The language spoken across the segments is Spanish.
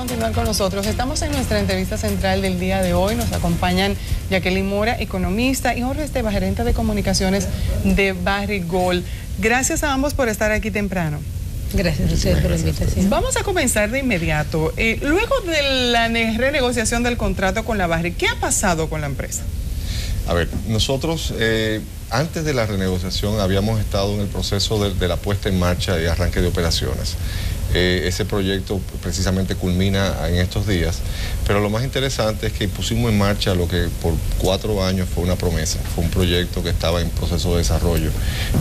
continuar con nosotros. Estamos en nuestra entrevista central del día de hoy. Nos acompañan Jacqueline Mora, economista, y Jorge Esteban, gerente de comunicaciones de Barrigold. Gracias a ambos por estar aquí temprano. Gracias a ustedes por la invitación. Vamos a comenzar de inmediato. Luego de la renegociación del contrato con la Barrick, ¿qué ha pasado con la empresa? A ver, nosotros antes de la renegociación habíamos estado en el proceso de la puesta en marcha y arranque de operaciones. Ese proyecto precisamente culmina en estos días, pero lo más interesante es que pusimos en marcha lo que por 4 años fue una promesa, fue un proyecto que estaba en proceso de desarrollo.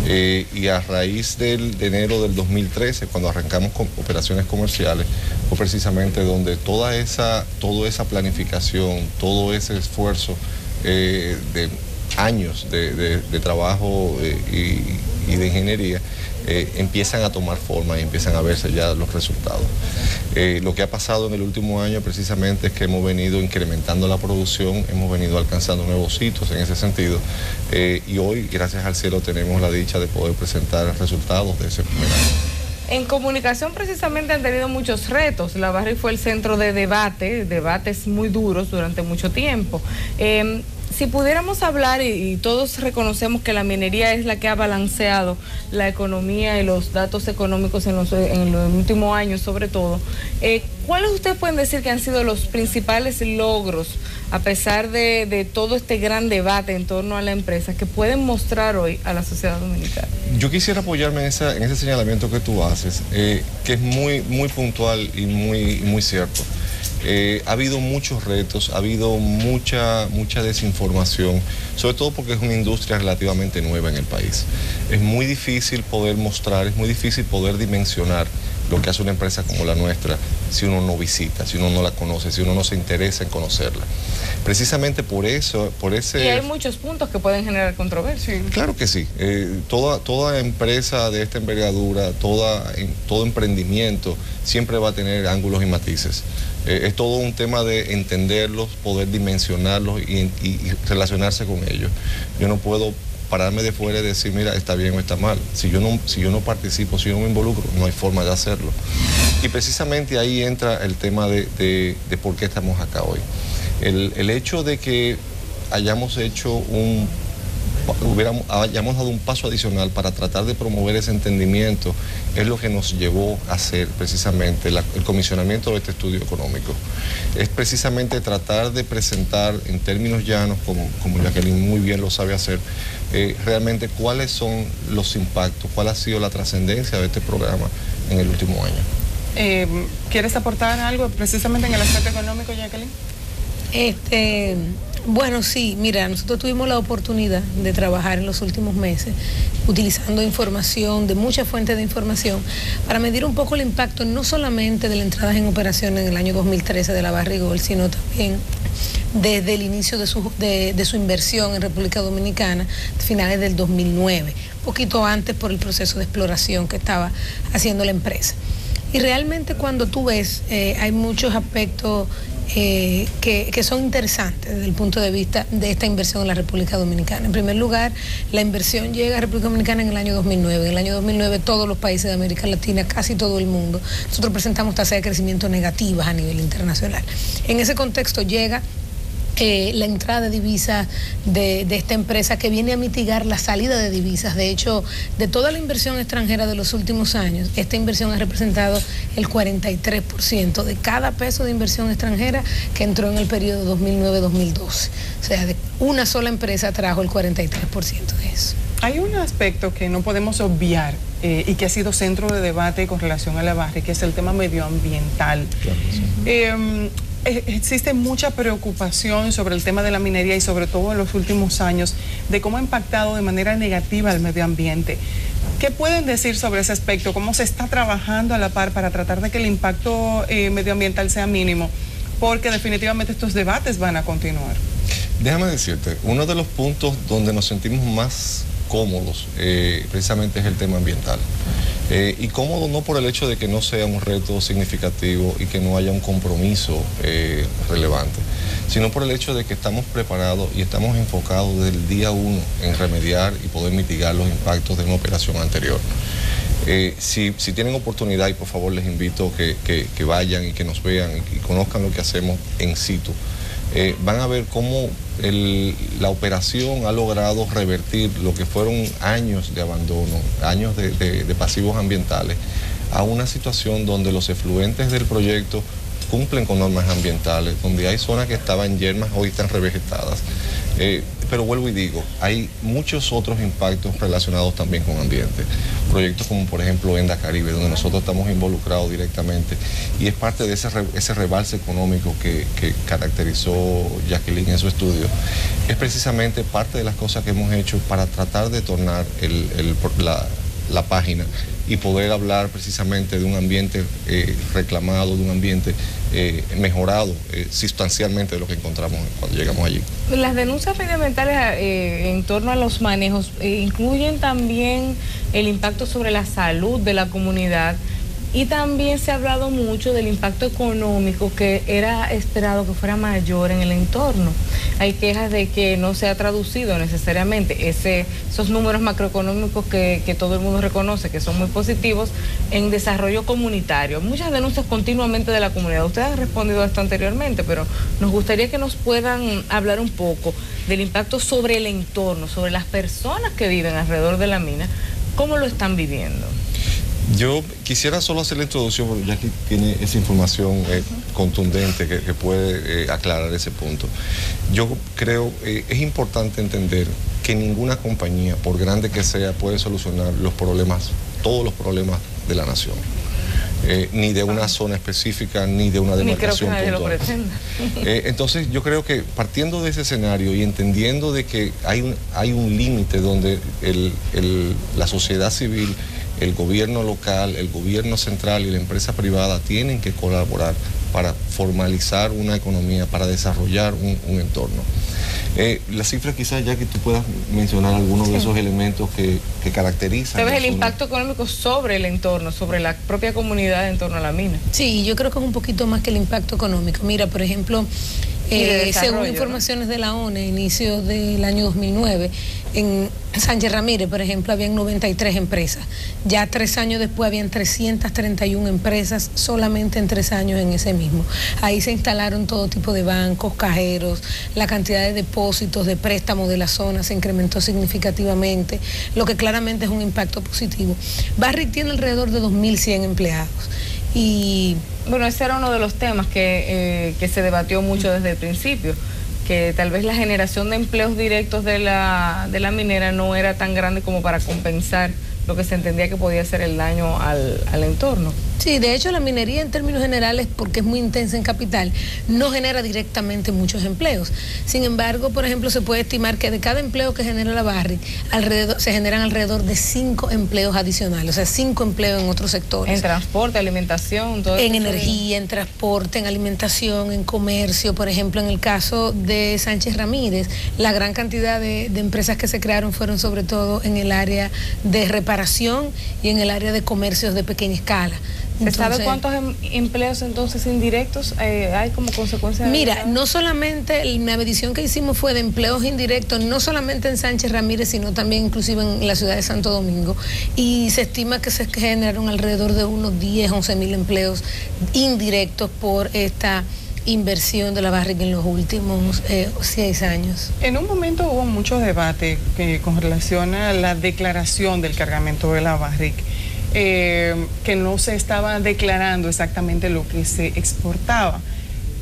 Y a raíz de enero del 2013, cuando arrancamos con operaciones comerciales, fue precisamente donde toda esa planificación, todo ese esfuerzo de años de trabajo y de ingeniería empiezan a tomar forma y empiezan a verse ya los resultados. Lo que ha pasado en el último año precisamente es que hemos venido incrementando la producción, hemos venido alcanzando nuevos hitos en ese sentido, y hoy, gracias al cielo, tenemos la dicha de poder presentar resultados de ese primer año. En comunicación precisamente han tenido muchos retos. La Barrick fue el centro de debates muy duros durante mucho tiempo. Si pudiéramos hablar, y todos reconocemos que la minería es la que ha balanceado la economía y los datos económicos en los últimos años sobre todo, ¿cuáles ustedes pueden decir que han sido los principales logros, a pesar de todo este gran debate en torno a la empresa, que pueden mostrar hoy a la sociedad dominicana? Yo quisiera apoyarme en ese señalamiento que tú haces, que es muy puntual y muy cierto. Ha habido muchos retos, ha habido mucha desinformación, sobre todo porque es una industria relativamente nueva en el país. Es muy difícil poder mostrar, es muy difícil poder dimensionar lo que hace una empresa como la nuestra si uno no visita, si uno no la conoce, si uno no se interesa en conocerla. Precisamente por eso, Y hay muchos puntos que pueden generar controversia. Claro que sí. Toda empresa de esta envergadura, todo emprendimiento siempre va a tener ángulos y matices. Es todo un tema de entenderlos, poder dimensionarlos y relacionarse con ellos. Yo no puedo pararme de fuera y decir, mira, está bien o está mal. Si yo no participo, si yo no me involucro, no hay forma de hacerlo. Y precisamente ahí entra el tema de por qué estamos acá hoy. El hecho de que hayamos dado un paso adicional para tratar de promover ese entendimiento es lo que nos llevó a hacer precisamente el comisionamiento de este estudio económico. Es precisamente tratar de presentar en términos llanos, como Jacqueline muy bien lo sabe hacer, realmente cuáles son los impactos, cuál ha sido la trascendencia de este programa en el último año. ¿Quieres aportar algo precisamente en el aspecto económico, Jacqueline? Bueno, sí, mira, nosotros tuvimos la oportunidad de trabajar en los últimos meses utilizando información de muchas fuentes de información para medir un poco el impacto no solamente de la entrada en operación en el año 2013 de la Barrigold, sino también desde el inicio de su inversión en República Dominicana, finales del 2009, poquito antes por el proceso de exploración que estaba haciendo la empresa. Y realmente cuando tú ves, hay muchos aspectos que son interesantes desde el punto de vista de esta inversión en la República Dominicana. En primer lugar, la inversión llega a República Dominicana en el año 2009. En el año 2009 todos los países de América Latina, casi todo el mundo, nosotros presentamos tasas de crecimiento negativas a nivel internacional. En ese contexto llega la entrada de divisas de esta empresa, que viene a mitigar la salida de divisas. De hecho, de toda la inversión extranjera de los últimos años, esta inversión ha representado el 43% de cada peso de inversión extranjera que entró en el periodo 2009-2012. O sea, de una sola empresa trajo el 43% de eso. Hay un aspecto que no podemos obviar y que ha sido centro de debate con relación a la Barrick, que es el tema medioambiental. Claro, sí. Existe mucha preocupación sobre el tema de la minería y sobre todo en los últimos años de cómo ha impactado de manera negativa al medio ambiente. ¿Qué pueden decir sobre ese aspecto? ¿Cómo se está trabajando a la par para tratar de que el impacto medioambiental sea mínimo? Porque definitivamente estos debates van a continuar. Déjame decirte, uno de los puntos donde nos sentimos más cómodos precisamente es el tema ambiental. Y cómodo no por el hecho de que no sea un reto significativo y que no haya un compromiso relevante, sino por el hecho de que estamos preparados y estamos enfocados desde el día 1 en remediar y poder mitigar los impactos de una operación anterior. Si tienen oportunidad, y por favor les invito que vayan y que nos vean y conozcan lo que hacemos en situ, van a ver cómo la operación ha logrado revertir lo que fueron años de abandono, años de pasivos ambientales, a una situación donde los efluentes del proyecto cumplen con normas ambientales, donde hay zonas que estaban yermas, hoy están revegetadas. Pero vuelvo y digo, hay muchos otros impactos relacionados también con ambiente. Proyectos como por ejemplo Enda Caribe, donde nosotros estamos involucrados directamente, y es parte de ese rebalse económico que caracterizó Jacqueline en su estudio. Es precisamente parte de las cosas que hemos hecho para tratar de tornar la página y poder hablar precisamente de un ambiente reclamado, de un ambiente mejorado sustancialmente de lo que encontramos cuando llegamos allí. Las denuncias medioambientales en torno a los manejos incluyen también el impacto sobre la salud de la comunidad, y también se ha hablado mucho del impacto económico que era esperado que fuera mayor en el entorno. Hay quejas de que no se ha traducido necesariamente esos números macroeconómicos que todo el mundo reconoce, que son muy positivos, en desarrollo comunitario. Muchas denuncias continuamente de la comunidad. Ustedes han respondido a esto anteriormente, pero nos gustaría que nos puedan hablar un poco del impacto sobre el entorno, sobre las personas que viven alrededor de la mina, cómo lo están viviendo. Yo quisiera solo hacer la introducción, porque ya que tiene esa información contundente que puede aclarar ese punto. Yo creo es importante entender que ninguna compañía, por grande que sea, puede solucionar todos los problemas de la nación. Ni de una zona específica, ni de una demarcación puntual. Ni creo que nadie lo pretenda. Entonces yo creo que partiendo de ese escenario y entendiendo de que hay un límite donde la sociedad civil, el gobierno local, el gobierno central y la empresa privada tienen que colaborar para formalizar una economía, para desarrollar un entorno. Las cifras quizás, ya que tú puedas mencionar algunos de esos elementos que caracterizan. ¿Sabes el impacto económico sobre el entorno, sobre la propia comunidad en torno a la mina? Sí, yo creo que es un poquito más que el impacto económico. Mira, por ejemplo, según informaciones de la ONU, a inicio del año 2009, en Sánchez Ramírez, por ejemplo, habían 93 empresas. Ya 3 años después habían 331 empresas solamente en 3 años en ese mismo. Ahí se instalaron todo tipo de bancos, cajeros, la cantidad de depósitos, de préstamos de la zona se incrementó significativamente, lo que claramente es un impacto positivo. Barrick tiene alrededor de 2.100 empleados. Y bueno, ese era uno de los temas que se debatió mucho desde el principio, que tal vez la generación de empleos directos de la minera no era tan grande como para compensar lo que se entendía que podía ser el daño al entorno. Sí, de hecho la minería en términos generales, porque es muy intensa en capital, no genera directamente muchos empleos. Sin embargo, por ejemplo, se puede estimar que de cada empleo que genera la Barrick, se generan alrededor de 5 empleos adicionales, o sea, 5 empleos en otros sectores. En transporte, alimentación, todo eso. En energía, en transporte, en alimentación, en comercio. Por ejemplo, en el caso de Sánchez Ramírez, la gran cantidad de empresas que se crearon fueron sobre todo en el área de reparación y en el área de comercios de pequeña escala. ¿Se sabe cuántos empleos entonces indirectos hay como consecuencia de Mira, no solamente la medición que hicimos fue de empleos indirectos, no solamente en Sánchez Ramírez, sino también inclusive en la ciudad de Santo Domingo, y se estima que se generaron alrededor de unos 10, 11.000 empleos indirectos por esta inversión de la Barrick en los últimos 6 años. En un momento hubo mucho debate con relación a la declaración del cargamento de la Barrick. Que no se estaba declarando exactamente lo que se exportaba.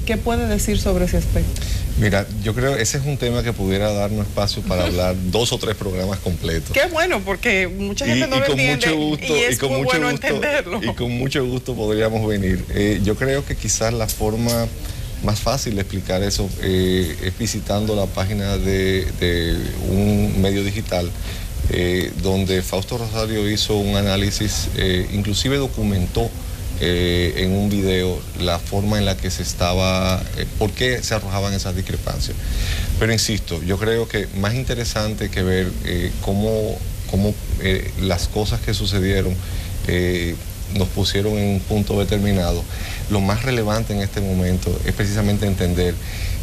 ¿Qué puede decir sobre ese aspecto? Mira, yo creo que ese es un tema que pudiera darnos espacio para hablar 2 o 3 programas completos. Qué bueno, porque mucha gente no lo entiende y es muy bueno entenderlo. Y con mucho gusto podríamos venir. Yo creo que quizás la forma más fácil de explicar eso es visitando la página de un medio digital, donde Fausto Rosario hizo un análisis, inclusive documentó en un video la forma en la que se estaba, por qué se arrojaban esas discrepancias. Pero insisto, yo creo que más interesante que ver cómo las cosas que sucedieron nos pusieron en un punto determinado, lo más relevante en este momento es precisamente entender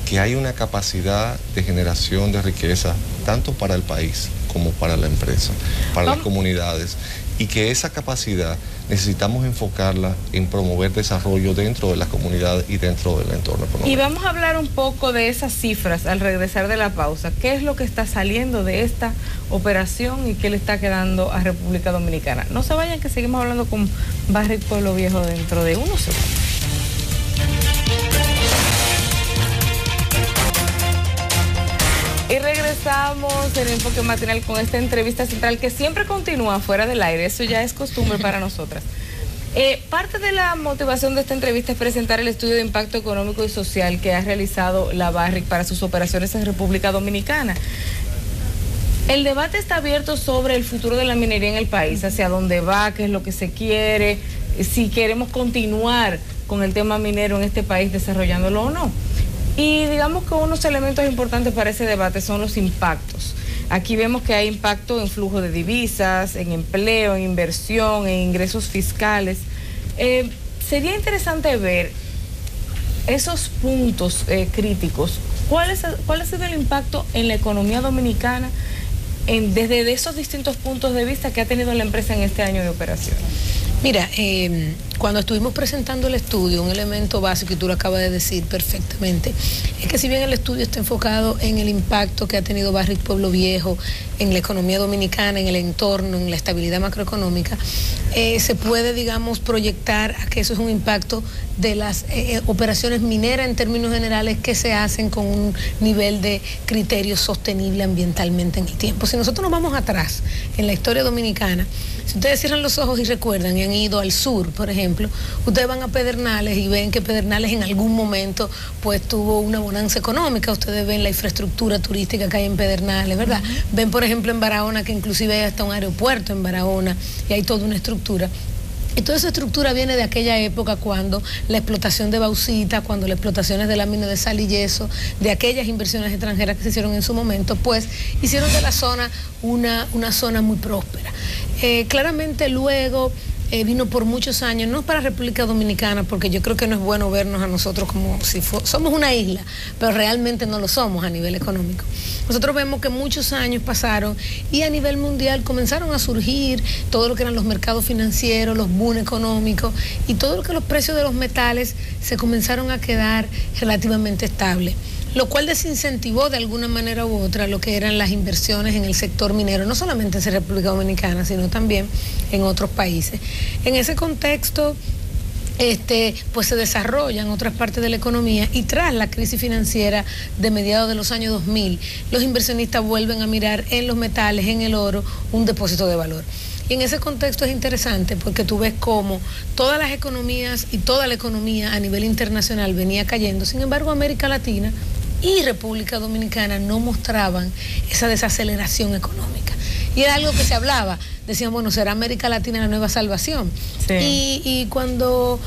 que hay una capacidad de generación de riqueza tanto para el país como para la empresa, para las comunidades, y que esa capacidad necesitamos enfocarla en promover desarrollo dentro de la comunidad y dentro del entorno económico. Y vamos a hablar un poco de esas cifras al regresar de la pausa. ¿Qué es lo que está saliendo de esta operación y qué le está quedando a República Dominicana? No se vayan, que seguimos hablando con Barrick Pueblo Viejo dentro de unos segundos. Y regresamos en Enfoque Matinal con esta entrevista central que siempre continúa fuera del aire. Eso ya es costumbre para nosotras. Parte de la motivación de esta entrevista es presentar el estudio de impacto económico y social que ha realizado la Barrick para sus operaciones en República Dominicana. El debate está abierto sobre el futuro de la minería en el país, hacia dónde va, qué es lo que se quiere, si queremos continuar con el tema minero en este país desarrollándolo o no. Y digamos que unos elementos importantes para ese debate son los impactos. Aquí vemos que hay impacto en flujo de divisas, en empleo, en inversión, en ingresos fiscales. Sería interesante ver esos puntos críticos. ¿Cuál ha sido el impacto en la economía dominicana desde esos distintos puntos de vista que ha tenido la empresa en este año de operación? Mira, cuando estuvimos presentando el estudio, un elemento básico, y tú lo acabas de decir perfectamente, es que si bien el estudio está enfocado en el impacto que ha tenido Barrick Pueblo Viejo en la economía dominicana, en el entorno, en la estabilidad macroeconómica, se puede, digamos, proyectar a que eso es un impacto de las operaciones mineras en términos generales que se hacen con un nivel de criterio sostenible ambientalmente en el tiempo. Si nosotros nos vamos atrás en la historia dominicana, si ustedes cierran los ojos y recuerdan y han ido al sur, por ejemplo, ustedes van a Pedernales y ven que Pedernales en algún momento pues tuvo una bonanza económica. Ustedes ven la infraestructura turística que hay en Pedernales, ¿verdad? Ven, por ejemplo, en Barahona, que inclusive hay hasta un aeropuerto en Barahona y hay toda una estructura. Y toda esa estructura viene de aquella época cuando la explotación de bauxita, cuando las explotaciones de la mina de sal y yeso, de aquellas inversiones extranjeras que se hicieron en su momento, pues hicieron de la zona una zona muy próspera. Claramente luego vino por muchos años, no para República Dominicana, porque yo creo que no es bueno vernos a nosotros como si somos una isla, pero realmente no lo somos a nivel económico. Nosotros vemos que muchos años pasaron y a nivel mundial comenzaron a surgir todo lo que eran los mercados financieros, los boom económicos y todo lo que los precios de los metales se comenzaron a quedar relativamente estables, lo cual desincentivó de alguna manera u otra lo que eran las inversiones en el sector minero, no solamente en República Dominicana, sino también en otros países. En ese contexto, pues se desarrollan otras partes de la economía y tras la crisis financiera de mediados de los años 2000, los inversionistas vuelven a mirar en los metales, en el oro, un depósito de valor. Y en ese contexto es interesante porque tú ves cómo todas las economías y toda la economía a nivel internacional venía cayendo. Sin embargo, América Latina y República Dominicana no mostraban esa desaceleración económica. Y era algo que se hablaba. Decían, bueno, ¿será América Latina la nueva salvación? Sí. Y cuando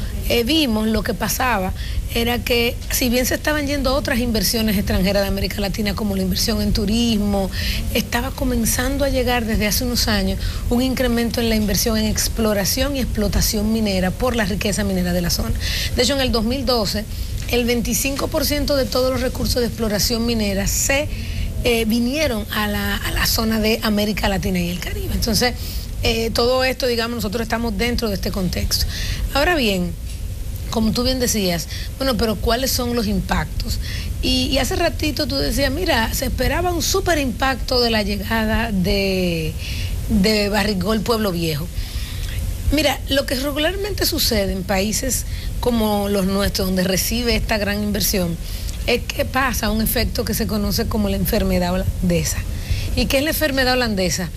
vimos lo que pasaba, era que si bien se estaban yendo otras inversiones extranjeras de América Latina, como la inversión en turismo, estaba comenzando a llegar desde hace unos años un incremento en la inversión en exploración y explotación minera por la riqueza minera de la zona. De hecho, en el 2012, el 25% de todos los recursos de exploración minera se vinieron a la zona de América Latina y el Caribe. Entonces, todo esto, digamos, nosotros estamos dentro de este contexto. Ahora bien, como tú bien decías, bueno, pero ¿cuáles son los impactos? Y hace ratito tú decías, mira, se esperaba un súper impacto de la llegada de Barrick Gold Pueblo Viejo. Mira, lo que regularmente sucede en países como los nuestros, donde recibe esta gran inversión, es que pasa un efecto que se conoce como la enfermedad holandesa. ¿Y qué es la enfermedad holandesa?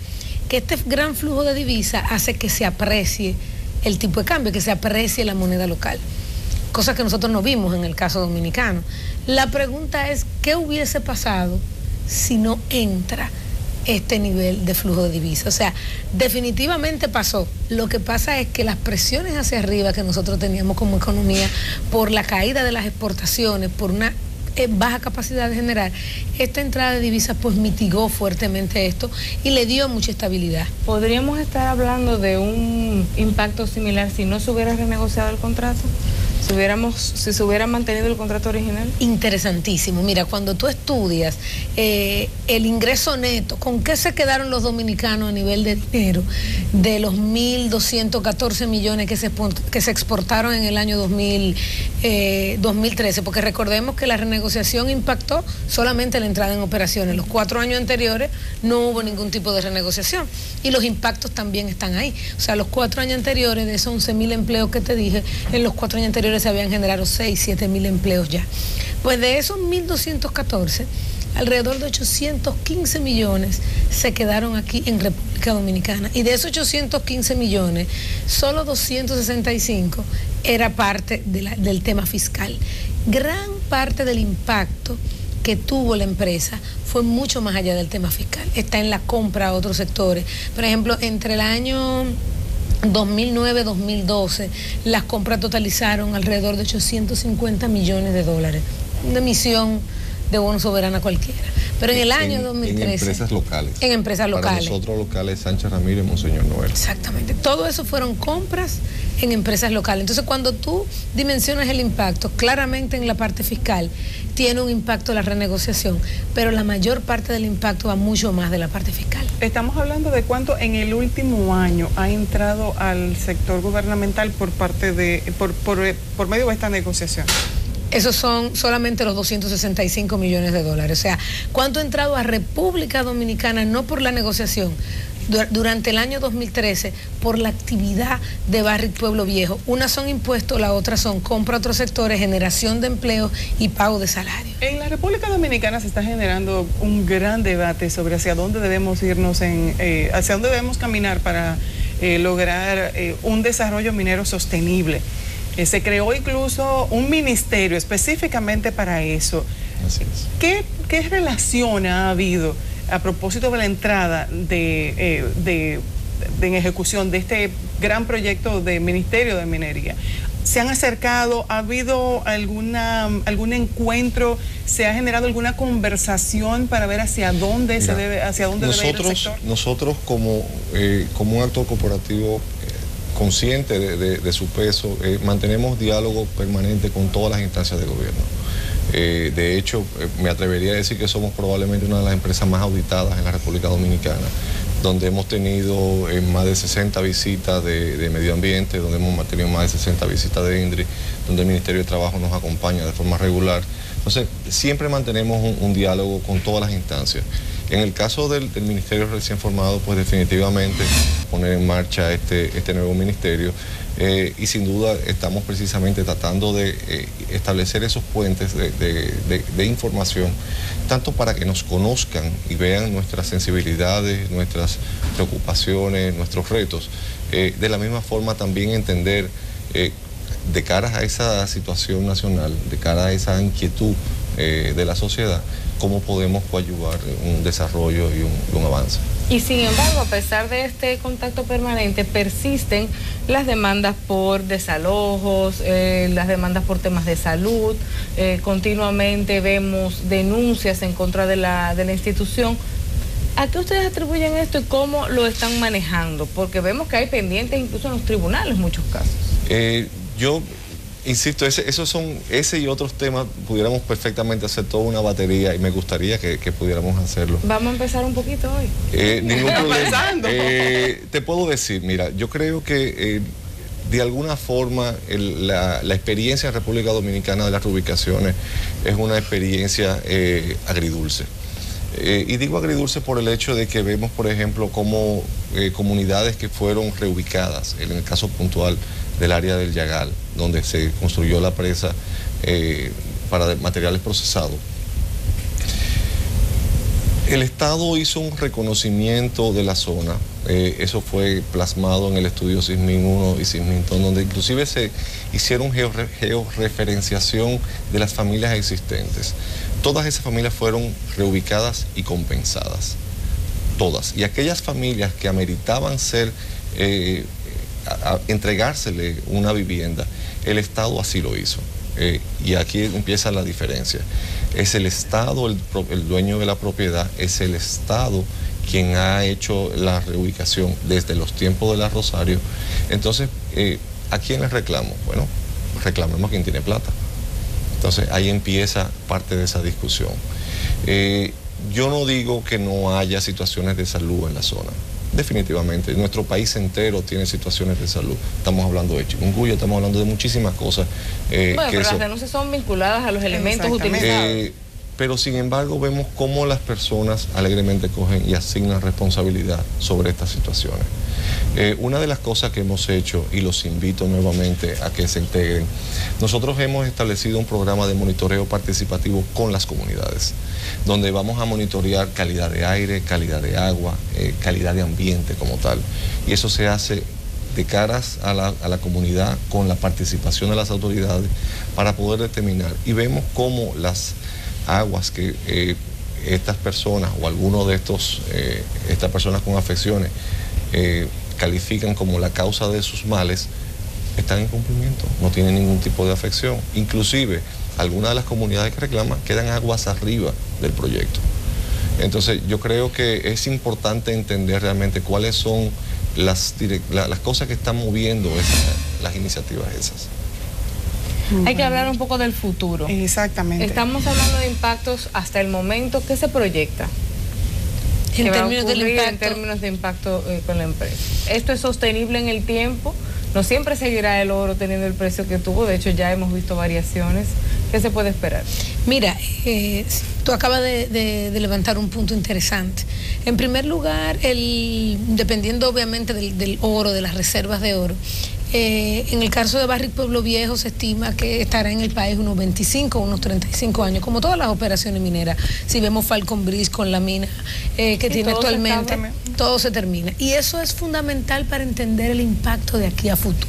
Que este gran flujo de divisas hace que se aprecie el tipo de cambio, que se aprecie la moneda local, cosa que nosotros no vimos en el caso dominicano. La pregunta es, ¿qué hubiese pasado si no entra este nivel de flujo de divisas? O sea, definitivamente pasó. Lo que pasa es que las presiones hacia arriba que nosotros teníamos como economía por la caída de las exportaciones, por una baja capacidad de generar, esta entrada de divisas pues mitigó fuertemente esto y le dio mucha estabilidad. ¿Podríamos estar hablando de un impacto similar si no se hubiera renegociado el contrato? si se hubiera mantenido el contrato original? Interesantísimo. Mira, cuando tú estudias el ingreso neto, ¿con qué se quedaron los dominicanos a nivel de dinero de los 1.214 millones que se exportaron en el año 2013? Porque recordemos que la renegociación impactó solamente la entrada en operaciones. Los 4 años anteriores no hubo ningún tipo de renegociación y los impactos también están ahí. O sea, los 4 años anteriores, de esos 11.000 empleos que te dije, en los 4 años anteriores se habían generado 6.000-7.000 empleos ya. Pues de esos 1.214, alrededor de 815 millones se quedaron aquí en República Dominicana. Y de esos 815 millones, solo 265 era parte del tema fiscal. Gran parte del impacto que tuvo la empresa fue mucho más allá del tema fiscal. Está en la compra a otros sectores. Por ejemplo, entre el año 2009-2012, las compras totalizaron alrededor de 850 millones de dólares. Una emisión de bono soberana cualquiera. Pero en el año 2013... En empresas locales. En empresas locales. Para nosotros locales, Sánchez Ramírez, Monseñor Noel. Exactamente. Todo eso fueron compras en empresas locales. Entonces, cuando tú dimensionas el impacto, claramente en la parte fiscal tiene un impacto la renegociación, pero la mayor parte del impacto va mucho más de la parte fiscal. Estamos hablando de cuánto en el último año ha entrado al sector gubernamental por medio de esta negociación. Esos son solamente los 265 millones de dólares. O sea, ¿cuánto ha entrado a República Dominicana, no por la negociación, durante el año 2013, por la actividad de Barrio y Pueblo Viejo? Una son impuestos, la otra son compra a otros sectores, generación de empleo y pago de salario. En la República Dominicana se está generando un gran debate sobre hacia dónde debemos irnos, hacia dónde debemos caminar para lograr un desarrollo minero sostenible. Se creó incluso un ministerio específicamente para eso. Así es. ¿Qué relación ha habido a propósito de la entrada en ejecución de este gran proyecto de Ministerio de Minería? ¿Se han acercado? ¿Ha habido algún encuentro? ¿Se ha generado alguna conversación para ver hacia dónde debe ir el sector? Nosotros como un actor corporativo consciente de su peso, mantenemos diálogo permanente con todas las instancias de gobierno. De hecho, me atrevería a decir que somos probablemente una de las empresas más auditadas en la República Dominicana, donde hemos tenido más de 60 visitas de medio ambiente, donde hemos tenido más de 60 visitas de INDRI, donde el Ministerio de Trabajo nos acompaña de forma regular. Entonces, siempre mantenemos un diálogo con todas las instancias. En el caso del ministerio recién formado, pues definitivamente poner en marcha este nuevo ministerio y sin duda estamos precisamente tratando de establecer esos puentes de información, tanto para que nos conozcan y vean nuestras sensibilidades, nuestras preocupaciones, nuestros retos. De la misma forma también entender de cara a esa situación nacional, de cara a esa inquietud de la sociedad, cómo podemos coadyuvar un desarrollo y un avance. Y sin embargo, a pesar de este contacto permanente, persisten las demandas por desalojos, las demandas por temas de salud, continuamente vemos denuncias en contra de la institución. ¿A qué ustedes atribuyen esto y cómo lo están manejando? Porque vemos que hay pendientes incluso en los tribunales en muchos casos. Yo insisto, ese y otros temas pudiéramos perfectamente hacer toda una batería y me gustaría que pudiéramos hacerlo. Vamos a empezar un poquito hoy. Ningún problema. Te puedo decir, mira, yo creo que de alguna forma la experiencia en República Dominicana de las reubicaciones es una experiencia agridulce. Y digo agridulce por el hecho de que vemos, por ejemplo, como comunidades que fueron reubicadas, en el caso puntual del área del Yagal, donde se construyó la presa para materiales procesados. El Estado hizo un reconocimiento de la zona, eso fue plasmado en el estudio SISMIN 1 y SISMIN 2, donde inclusive se hicieron georreferenciación de las familias existentes. Todas esas familias fueron reubicadas y compensadas, todas. Y aquellas familias que ameritaban ser, entregársele una vivienda, el Estado así lo hizo. Y aquí empieza la diferencia. Es el Estado el dueño de la propiedad, es el Estado quien ha hecho la reubicación desde los tiempos de la Rosario. Entonces, ¿a quién le reclamo? Bueno, reclamemos a quien tiene plata. Entonces ahí empieza parte de esa discusión. Yo no digo que no haya situaciones de salud en la zona. Definitivamente, nuestro país entero tiene situaciones de salud. Estamos hablando de chikungunya, estamos hablando de muchísimas cosas. Bueno, pero las denuncias son vinculadas a los elementos utilizados. Pero sin embargo vemos cómo las personas alegremente cogen y asignan responsabilidad sobre estas situaciones. Una de las cosas que hemos hecho, y los invito nuevamente a que se integren, nosotros hemos establecido un programa de monitoreo participativo con las comunidades, donde vamos a monitorear calidad de aire, calidad de agua, calidad de ambiente como tal. Y eso se hace de caras a la comunidad con la participación de las autoridades para poder determinar. Y vemos cómo las aguas que estas personas o algunos de estas personas con afecciones califican como la causa de sus males, están en cumplimiento, no tienen ningún tipo de afección. Inclusive, algunas de las comunidades que reclaman quedan aguas arriba del proyecto. Entonces, yo creo que es importante entender realmente cuáles son las cosas que están moviendo las iniciativas esas. Hay que hablar un poco del futuro. Exactamente. Estamos hablando de impactos hasta el momento. ¿Qué se proyecta? En términos de impacto con la empresa. ¿Esto es sostenible en el tiempo? No siempre seguirá el oro teniendo el precio que tuvo. De hecho, ya hemos visto variaciones. ¿Qué se puede esperar? Mira, tú acabas de levantar un punto interesante. En primer lugar, dependiendo obviamente del oro, de las reservas de oro, en el caso de Barrick Pueblo Viejo se estima que estará en el país unos 25, unos 35 años, como todas las operaciones mineras. Si vemos Falcon Bridge con la mina que tiene actualmente, todo se termina. Y eso es fundamental para entender el impacto de aquí a futuro.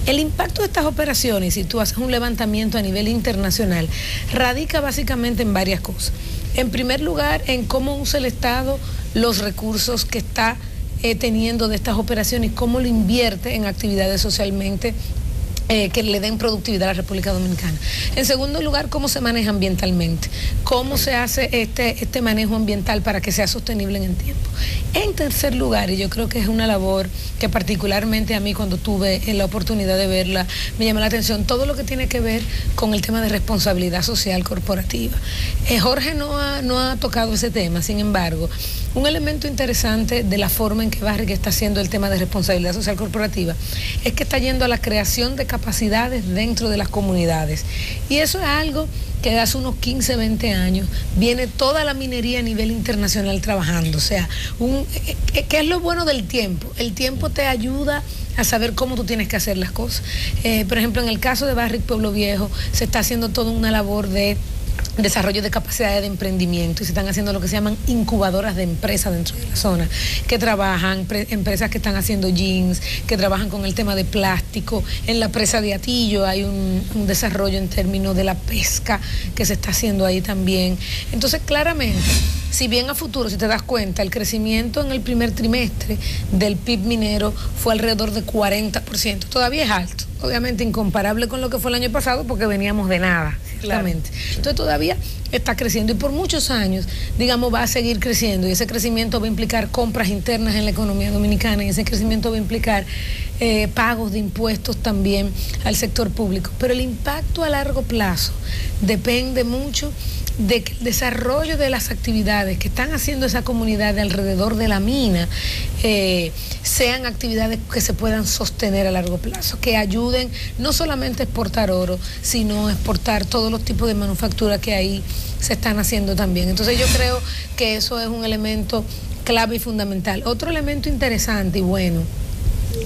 El impacto de estas operaciones, si tú haces un levantamiento a nivel internacional, radica básicamente en varias cosas. En primer lugar, en cómo usa el Estado los recursos que está teniendo de estas operaciones y cómo lo invierte en actividades socialmente que le den productividad a la República Dominicana. En segundo lugar, cómo se maneja ambientalmente, cómo se hace este manejo ambiental para que sea sostenible en el tiempo. En tercer lugar, y yo creo que es una labor que particularmente a mí cuando tuve la oportunidad de verla, me llama la atención, todo lo que tiene que ver con el tema de responsabilidad social corporativa. Jorge no ha tocado ese tema, sin embargo, un elemento interesante de la forma en que Barrick está haciendo el tema de responsabilidad social corporativa es que está yendo a la creación de capacidades dentro de las comunidades. Y eso es algo que hace unos 15, 20 años viene toda la minería a nivel internacional trabajando. O sea, ¿qué es lo bueno del tiempo? El tiempo te ayuda a saber cómo tú tienes que hacer las cosas. Por ejemplo, en el caso de Barrick Pueblo Viejo se está haciendo toda una labor de desarrollo de capacidades de emprendimiento y se están haciendo lo que se llaman incubadoras de empresas dentro de la zona, que trabajan, empresas que están haciendo jeans, que trabajan con el tema de plástico. En la presa de Atillo hay un desarrollo en términos de la pesca que se está haciendo ahí también. Entonces, claramente, si bien a futuro, si te das cuenta, el crecimiento en el primer trimestre del PIB minero fue alrededor de 40%, todavía es alto, obviamente incomparable con lo que fue el año pasado porque veníamos de nada, ciertamente. Claro. Entonces todavía está creciendo y por muchos años, digamos, va a seguir creciendo y ese crecimiento va a implicar compras internas en la economía dominicana y ese crecimiento va a implicar pagos de impuestos también al sector público. Pero el impacto a largo plazo depende mucho de que el desarrollo de las actividades que están haciendo esa comunidad de alrededor de la mina sean actividades que se puedan sostener a largo plazo, que ayuden no solamente a exportar oro, sino a exportar todos los tipos de manufactura que ahí se están haciendo también. Entonces yo creo que eso es un elemento clave y fundamental. Otro elemento interesante y bueno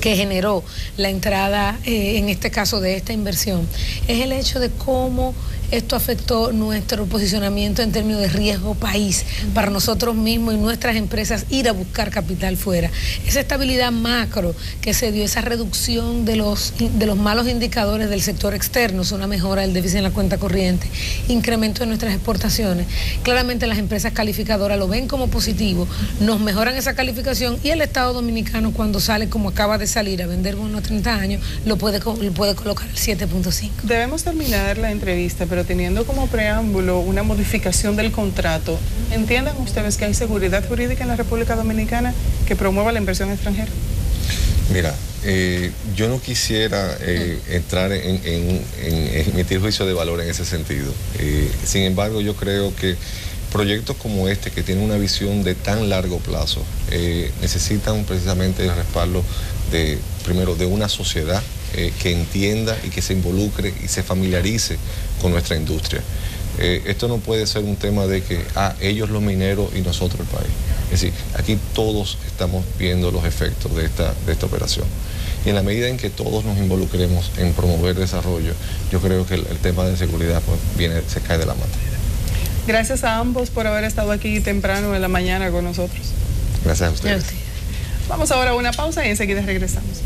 que generó la entrada, en este caso de esta inversión, es el hecho de cómo esto afectó nuestro posicionamiento en términos de riesgo país para nosotros mismos y nuestras empresas ir a buscar capital fuera. Esa estabilidad macro que se dio, esa reducción de los malos indicadores del sector externo, una mejora del déficit en la cuenta corriente, incremento de nuestras exportaciones. Claramente las empresas calificadoras lo ven como positivo, nos mejoran esa calificación y el Estado Dominicano cuando sale como acaba de salir a vender bonos 30 años, lo puede colocar al 7.5. Debemos terminar la entrevista, pero teniendo como preámbulo una modificación del contrato, ¿entiendan ustedes que hay seguridad jurídica en la República Dominicana que promueva la inversión extranjera? Mira, Yo no quisiera entrar en emitir juicio de valor en ese sentido. Sin embargo, yo creo que proyectos como este, que tienen una visión de tan largo plazo, necesitan precisamente el respaldo primero de una sociedad que entienda y que se involucre y se familiarice con nuestra industria. Esto no puede ser un tema de que ellos los mineros y nosotros el país. Es decir, aquí todos estamos viendo los efectos de esta operación. Y en la medida en que todos nos involucremos en promover desarrollo, yo creo que el tema de seguridad pues, se cae de la mata. Gracias a ambos por haber estado aquí temprano en la mañana con nosotros. Gracias a ustedes. Vamos ahora a una pausa y enseguida regresamos.